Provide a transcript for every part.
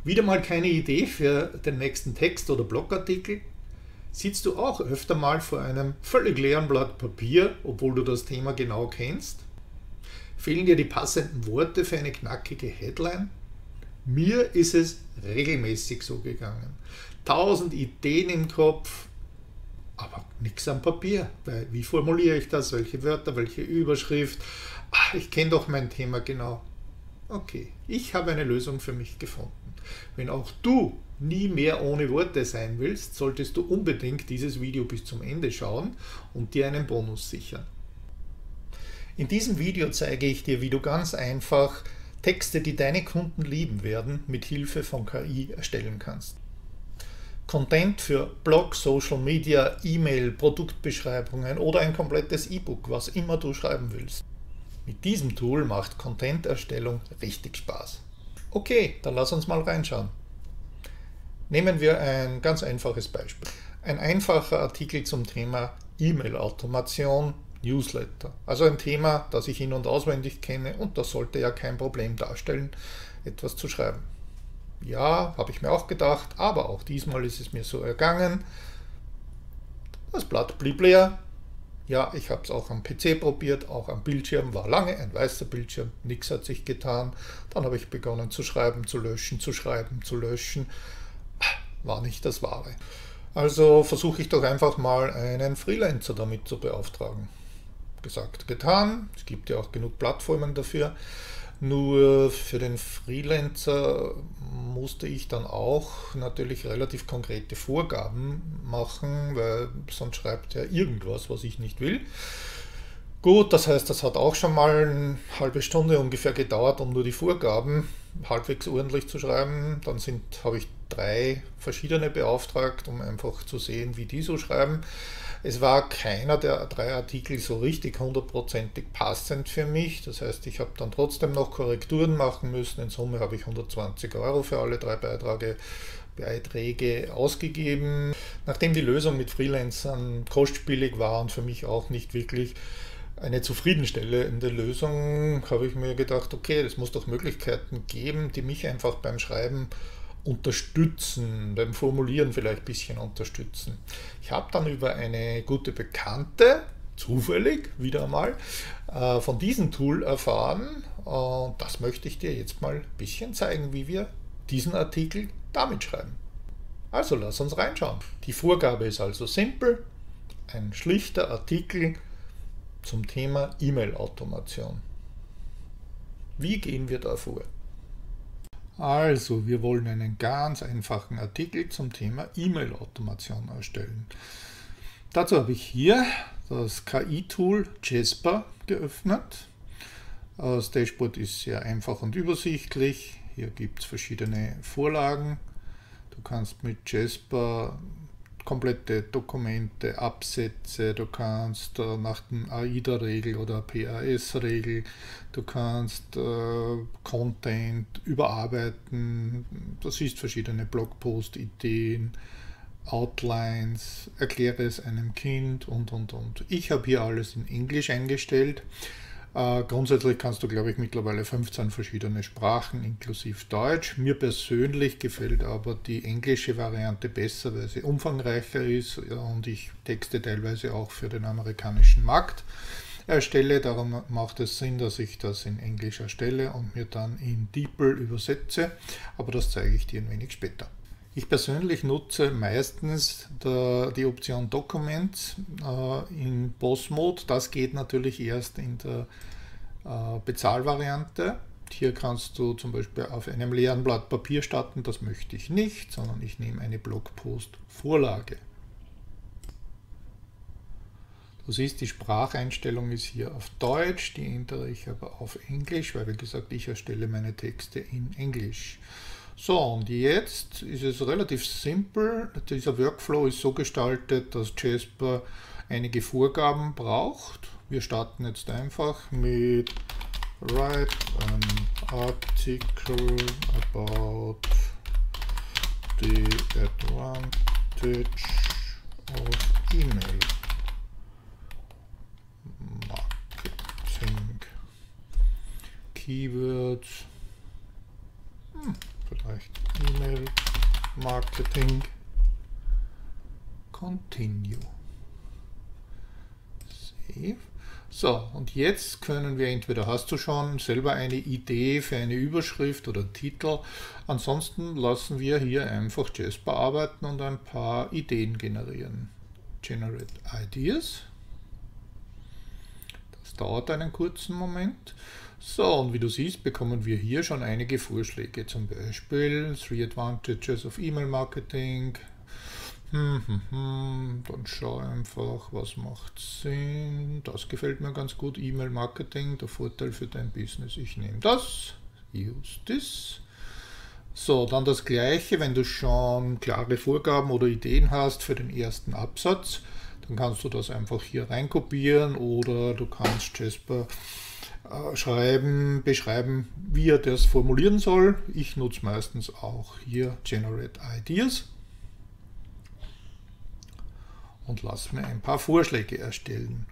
Wieder mal keine Idee für den nächsten Text oder Blogartikel? Sitzt du auch öfter mal vor einem völlig leeren Blatt Papier, obwohl du das Thema genau kennst? Fehlen dir die passenden Worte für eine knackige Headline? Mir ist es regelmäßig so gegangen. 1000 Ideen im Kopf, aber nichts am Papier. Weil, wie formuliere ich das? Welche Wörter, welche Überschrift? Ich kenne doch mein Thema genau. Okay, ich habe eine Lösung für mich gefunden. Wenn auch du nie mehr ohne Worte sein willst, solltest du unbedingt dieses Video bis zum Ende schauen und dir einen Bonus sichern. In diesem Video zeige ich dir, wie du ganz einfach Texte, die deine Kunden lieben werden, mit Hilfe von KI erstellen kannst. Content für Blog, Social Media, E-Mail, Produktbeschreibungen oder ein komplettes E-Book, was immer du schreiben willst. Mit diesem Tool macht Content-Erstellung richtig Spaß. Okay, dann lass uns mal reinschauen. Nehmen wir ein ganz einfaches Beispiel. Ein einfacher Artikel zum Thema E-Mail-Automation, Newsletter. Also ein Thema, das ich in- und auswendig kenne und das sollte ja kein Problem darstellen, etwas zu schreiben. Ja, habe ich mir auch gedacht, aber auch diesmal ist es mir so ergangen. Das Blatt blieb leer. Ja, ich habe es auch am PC probiert, auch am Bildschirm, war lange ein weißer Bildschirm, nichts hat sich getan. Dann habe ich begonnen zu schreiben, zu löschen, zu schreiben, zu löschen. War nicht das Wahre. Also versuche ich doch einfach mal einen Freelancer damit zu beauftragen. Gesagt, getan, es gibt ja auch genug Plattformen dafür. Nur für den Freelancer musste ich dann auch natürlich relativ konkrete Vorgaben machen, weil sonst schreibt er irgendwas, was ich nicht will. Gut, das heißt, das hat auch schon mal eine halbe Stunde ungefähr gedauert, um nur die Vorgaben halbwegs ordentlich zu schreiben. Dann habe ich 3 verschiedene beauftragt, um einfach zu sehen, wie die so schreiben. Es war keiner der 3 Artikel so richtig 100%ig passend für mich. Das heißt, ich habe dann trotzdem noch Korrekturen machen müssen. In Summe habe ich 120 € für alle 3 Beiträge ausgegeben. Nachdem die Lösung mit Freelancern kostspielig war und für mich auch nicht wirklich eine zufriedenstellende Lösung, habe ich mir gedacht, okay, es muss doch Möglichkeiten geben, die mich einfach beim Schreiben unterstützen, beim Formulieren vielleicht ein bisschen unterstützen. Ich habe dann über eine gute Bekannte, zufällig wieder einmal, von diesem Tool erfahren und das möchte ich dir jetzt mal ein bisschen zeigen, wie wir diesen Artikel damit schreiben. Also lass uns reinschauen. Die Vorgabe ist also simpel, ein schlichter Artikel zum Thema E-Mail-Automation. Wie gehen wir da vor? Also, wir wollen einen ganz einfachen Artikel zum Thema E-Mail-Automation erstellen. Dazu habe ich hier das KI-Tool Jasper geöffnet. Das Dashboard ist sehr einfach und übersichtlich. Hier gibt es verschiedene Vorlagen. Du kannst mit Jasper komplette Dokumente, Absätze, du kannst nach dem AIDA-Regel oder PAS-Regel, du kannst Content überarbeiten, du siehst verschiedene Blogpost-Ideen, Outlines, erkläre es einem Kind und. Ich habe hier alles in Englisch eingestellt. Grundsätzlich kannst du, glaube ich, mittlerweile 15 verschiedene Sprachen inklusive Deutsch. Mir persönlich gefällt aber die englische Variante besser, weil sie umfangreicher ist und ich Texte teilweise auch für den amerikanischen Markt erstelle. Darum macht es Sinn, dass ich das in Englisch erstelle und mir dann in DeepL übersetze, aber das zeige ich dir ein wenig später. Ich persönlich nutze meistens die Option Documents in Boss-Mode. Das geht natürlich erst in der Bezahlvariante. Hier kannst du zum Beispiel auf einem leeren Blatt Papier starten. Das möchte ich nicht, sondern ich nehme eine Blogpost-Vorlage. Du siehst, die Spracheinstellung ist hier auf Deutsch, die ändere ich aber auf Englisch, weil, wie gesagt, ich erstelle meine Texte in Englisch. So, und jetzt ist es relativ simpel. Dieser Workflow ist so gestaltet, dass Jasper einige Vorgaben braucht. Wir starten jetzt einfach mit Write an article about the advantage of email marketing. Keywords. Vielleicht Marketing. Continue. Save. So, und jetzt können wir entweder, hast du schon selber eine Idee für eine Überschrift oder Titel, ansonsten lassen wir hier einfach Jasper arbeiten und ein paar Ideen generieren. Generate Ideas. Das dauert einen kurzen Moment. So, und wie du siehst, bekommen wir hier schon einige Vorschläge, zum Beispiel 3 Advantages of E-Mail Marketing. Dann schau einfach, was macht Sinn. Das gefällt mir ganz gut. E-Mail Marketing, der Vorteil für dein Business. Ich nehme das. Use this. So, dann das gleiche, wenn du schon klare Vorgaben oder Ideen hast für den ersten Absatz, dann kannst du das einfach hier reinkopieren oder du kannst Jasper beschreiben, wie er das formulieren soll. Ich nutze meistens auch hier Generate Ideas. Und lass mir ein paar Vorschläge erstellen.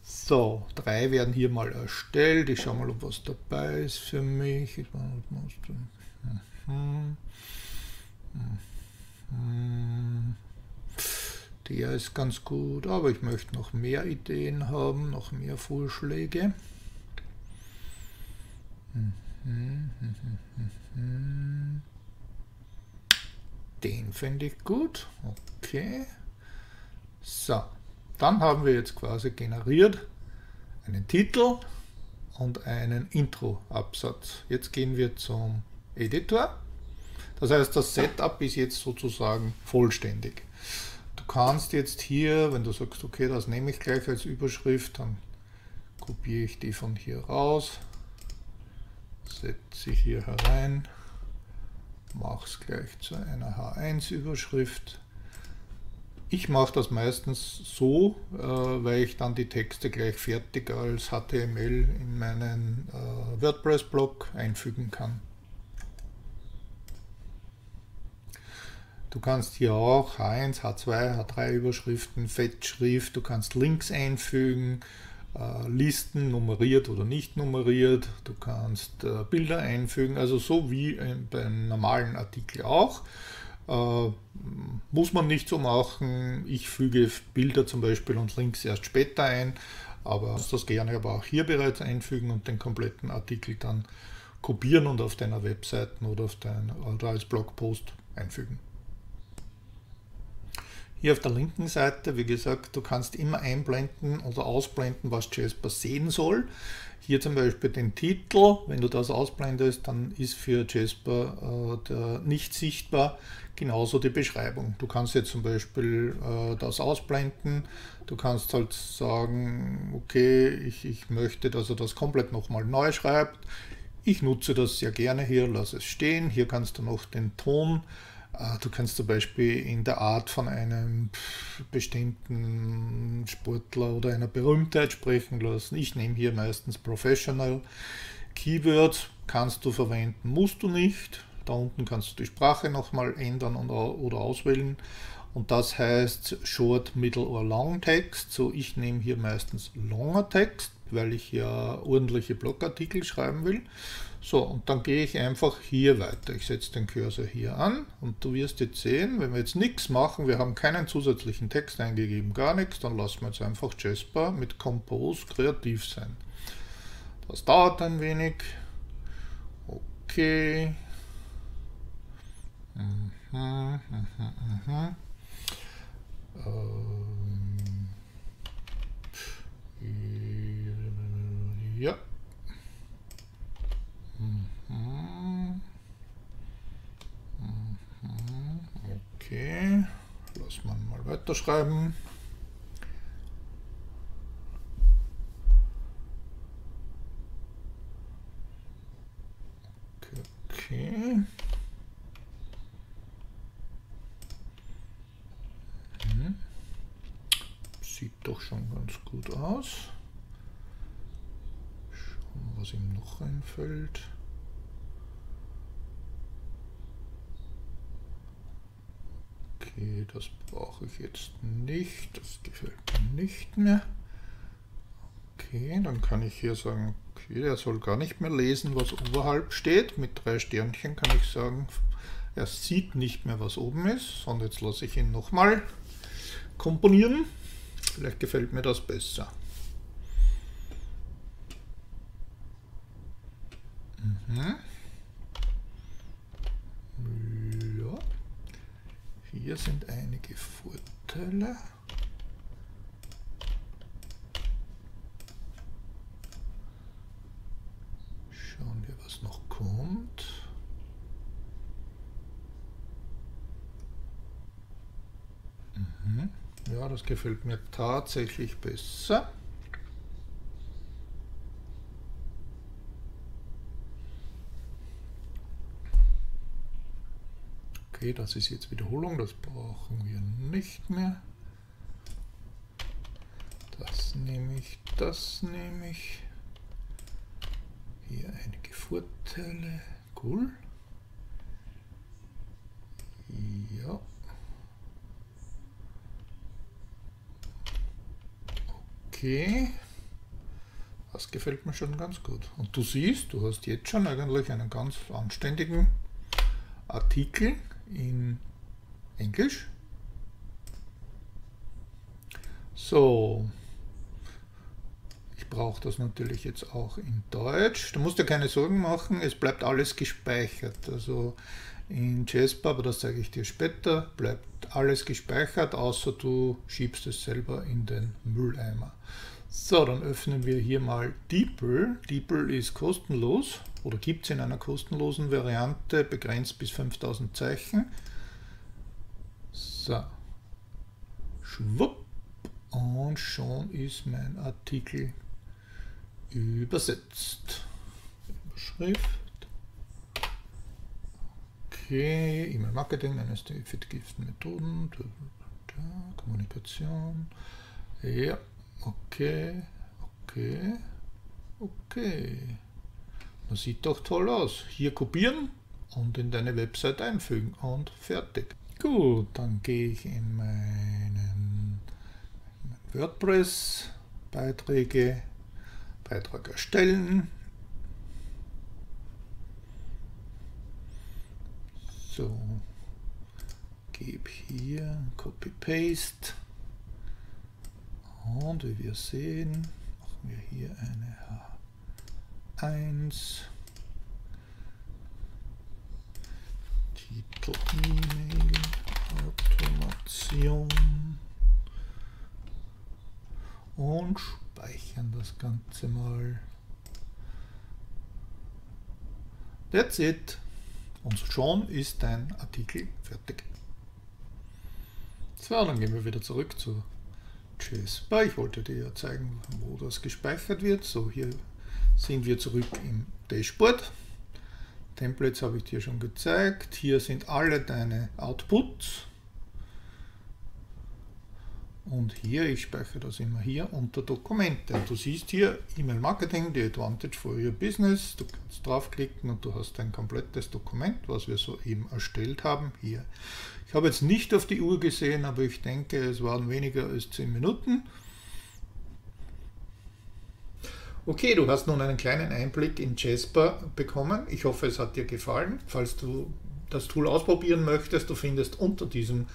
So, 3 werden hier mal erstellt. Ich schaue mal, ob was dabei ist für mich. Der ist ganz gut, aber ich möchte noch mehr Ideen haben, noch mehr Vorschläge. Den finde ich gut. Okay. So, dann haben wir jetzt quasi generiert einen Titel und einen Intro-Absatz. Jetzt gehen wir zum Editor. Das heißt, das Setup ist jetzt sozusagen vollständig. Du kannst jetzt hier, wenn du sagst, okay, das nehme ich gleich als Überschrift, dann kopiere ich die von hier raus, setze ich hier herein, mache es gleich zu einer H1-Überschrift. Ich mache das meistens so, weil ich dann die Texte gleich fertig als HTML in meinen WordPress-Blog einfügen kann. Du kannst hier auch H1, H2, H3 Überschriften, Fettschrift, du kannst Links einfügen, Listen nummeriert oder nicht nummeriert, du kannst Bilder einfügen, also so wie beim normalen Artikel auch. Muss man nicht so machen. Ich füge Bilder zum Beispiel und Links erst später ein, aber das gerne aber auch hier bereits einfügen und den kompletten Artikel dann kopieren und auf deiner Webseite oder als Blogpost einfügen. Hier auf der linken Seite, wie gesagt, du kannst immer einblenden oder ausblenden, was Jasper sehen soll. Hier zum Beispiel den Titel, wenn du das ausblendest, dann ist für Jasper nicht sichtbar, genauso die Beschreibung. Du kannst jetzt zum Beispiel das ausblenden, du kannst halt sagen, okay, ich möchte, dass er das komplett nochmal neu schreibt. Ich nutze das sehr gerne hier, lass es stehen. Hier kannst du noch den Ton, du kannst zum Beispiel in der Art von einem bestimmten Sportler oder einer Berühmtheit sprechen lassen. Ich nehme hier meistens Professional. Keywords kannst du verwenden, musst du nicht. Da unten kannst du die Sprache nochmal ändern oder auswählen. Und das heißt Short, Middle or Long Text. So, ich nehme hier meistens langer Text, weil ich ja ordentliche Blogartikel schreiben will. So, und dann gehe ich einfach hier weiter. Ich setze den Cursor hier an und du wirst jetzt sehen, wenn wir jetzt nichts machen, wir haben keinen zusätzlichen Text eingegeben, gar nichts, dann lassen wir jetzt einfach Jasper mit Compose kreativ sein. Das dauert ein wenig. Okay. Ja. Okay, lass man mal weiterschreiben. Okay. Sieht doch schon ganz gut aus. Schauen, was ihm noch einfällt. Okay, das brauche ich jetzt nicht. Das gefällt mir nicht mehr. Okay, dann kann ich hier sagen, okay, er soll gar nicht mehr lesen, was oberhalb steht. Mit 3 Sternchen kann ich sagen, Er sieht nicht mehr, was oben ist. Und jetzt lasse ich ihn nochmal komponieren. Vielleicht gefällt mir das besser. Ja. Hier sind einige Vorteile. Schauen wir, was noch kommt. Ja, das gefällt mir tatsächlich besser. Okay, das ist jetzt Wiederholung, das brauchen wir nicht mehr. Das nehme ich. Hier einige Vorteile. Cool. Ja. Okay. Das gefällt mir schon ganz gut. Und du siehst, du hast jetzt schon eigentlich einen ganz anständigen Artikel in Englisch. So, ich brauche das natürlich jetzt auch in Deutsch. Du musst dir keine Sorgen machen, es bleibt alles gespeichert. Also in Jasper, aber das zeige ich dir später, bleibt alles gespeichert, außer du schiebst es selber in den Mülleimer. So, dann öffnen wir hier mal DeepL. DeepL ist kostenlos oder gibt es in einer kostenlosen Variante, begrenzt bis 5000 Zeichen. So, schwupp, und schon ist mein Artikel übersetzt. Überschrift. Okay, E-Mail-Marketing, eines der effektivsten Methoden. Kommunikation. Ja. Okay. Das sieht doch toll aus. Hier kopieren und in deine Website einfügen und fertig. Gut, dann gehe ich in meinen WordPress, Beiträge, Beitrag erstellen. So, gebe hier Copy-Paste. Und wie wir sehen, machen wir hier eine H1, Titel E-Mail, Automation und speichern das Ganze mal. That's it. Und schon ist dein Artikel fertig. So, dann gehen wir wieder zurück zu Jasper. Ich wollte dir ja zeigen, wo das gespeichert wird. So, hier sind wir zurück im Dashboard. Templates habe ich dir schon gezeigt. Hier sind alle deine Outputs. Und hier, ich speichere das immer hier unter Dokumente. Und du siehst hier E-Mail-Marketing, die Advantage for your Business. Du kannst draufklicken und du hast ein komplettes Dokument, was wir soeben erstellt haben. Hier. Ich habe jetzt nicht auf die Uhr gesehen, aber ich denke, es waren weniger als 10 Minuten. Okay, du hast nun einen kleinen Einblick in Jasper bekommen. Ich hoffe, es hat dir gefallen. Falls du das Tool ausprobieren möchtest, du findest unter diesem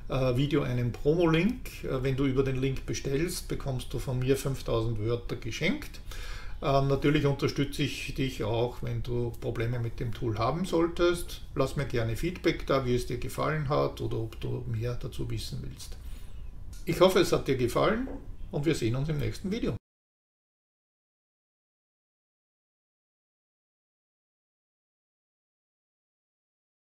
Video einen Promo-Link. Wenn du über den Link bestellst, bekommst du von mir 5000 Wörter geschenkt. Natürlich unterstütze ich dich auch, wenn du Probleme mit dem Tool haben solltest. Lass mir gerne Feedback da, wie es dir gefallen hat oder ob du mehr dazu wissen willst. Ich hoffe, es hat dir gefallen und wir sehen uns im nächsten Video.